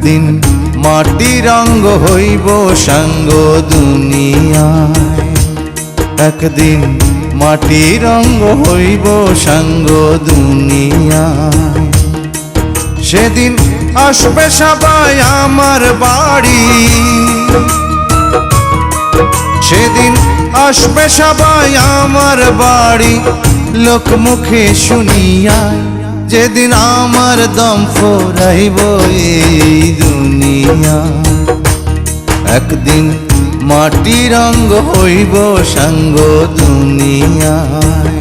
একদিন মাটির অঙ্গ হইব সাঙ্গ দুনিয়ায়, একদিন মাটির অঙ্গ হইব সাঙ্গ দুনিয়ায়। সেদিন আসবে সবাই আমার বাড়ি, সেদিন আসবে সবাই আমার বাড়ি, লোকমুখে শুনিয়ায় যেদিন আমার দম ফুরাইব এই দুনিয়া। একদিন মাটির অঙ্গ হইব সাঙ্গ দুনিয়ায়।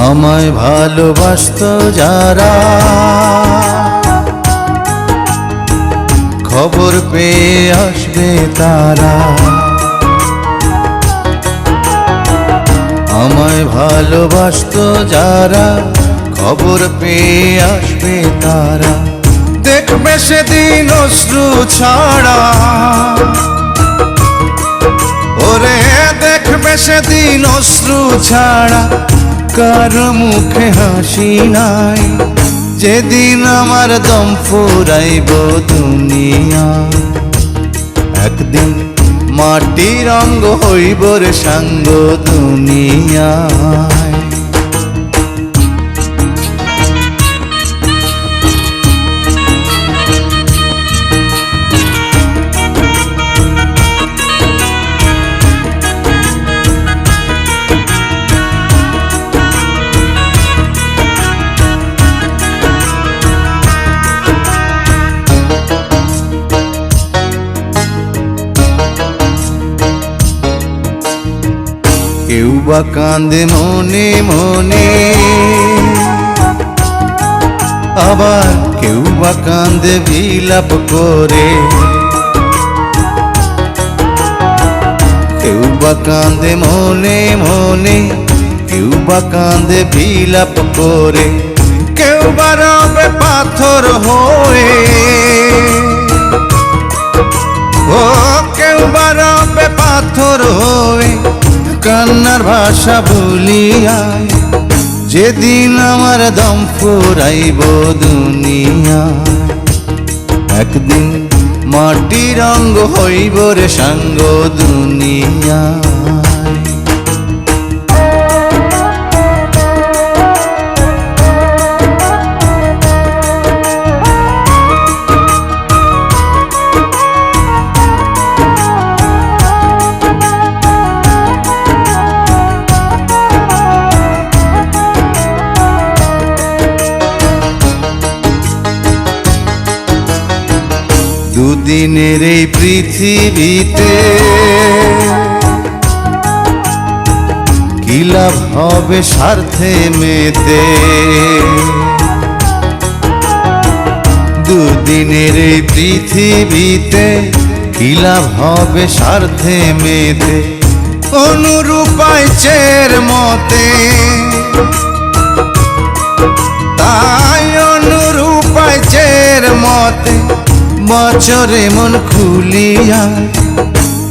আমায় ভালোবাসত যারা, খবর পেয়ে আসবে তারা। আমায় ভালোবাসত যারা, খবর পেয়ে আসবে তারা। দেখবে সেদিন অশ্রু ছাড়া, ওরে দেখবে সেদিন অশ্রু ছাড়া, কারো মুখে হাসি নাই। যেদিন আমার দম ফুরাইব দুনিয়া, একদিন মাটির অঙ্গ হইব রে সাঙ্গ দুনিয়ায়। কেউ বা কান্দে মনে মনে, আবার কেউ বা কান্দে বিলাপ করে। কেউ বা কান্দে মনে মনে, কেউ বা কান্দে বিলাপ করে। কেউ বা রবে পাথর হয়ে, ও কেউ বা রবে পাথর হয়ে, কান্নার ভাষা ভুলিয়ায় যেদিন আমার দম ফুরাইব দুনিয়ায়। একদিন মাটির অঙ্গ হইব রে সাঙ্গ দুনিয়ায়। দুদিনের এই পৃথিবীতে কি লাভ হবে স্বার্থে মেতে। দুদিনের এই পৃথিবীতে কি লাভ হবে স্বার্থে মেতে। অনুরূপায় চের মতে, তাই অনুরূপায় চের মতে বছরে মন খুলিয়ায়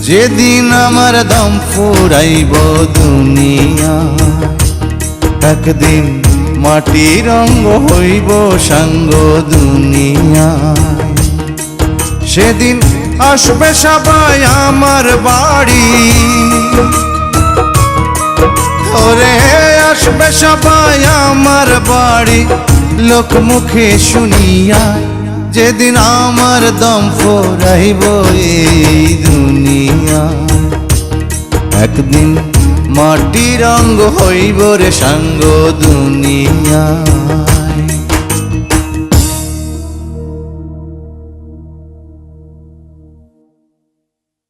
যেদিন আমার দম ফুরাইব দুনিয়া। একদিন মাটির অঙ্গ হইব সাঙ্গ দুনিয়ায়। সেদিন আসবে সবাই আমার বাড়ি, ওরে আসবে সবাই আমার বাড়ি, লোকমুখে শুনিয়ায় যেদিন আমার দম ফুরাইব এই দুনিয়া। একদিন মাটির অঙ্গ হইব রে সাঙ্গ দুনিয়া।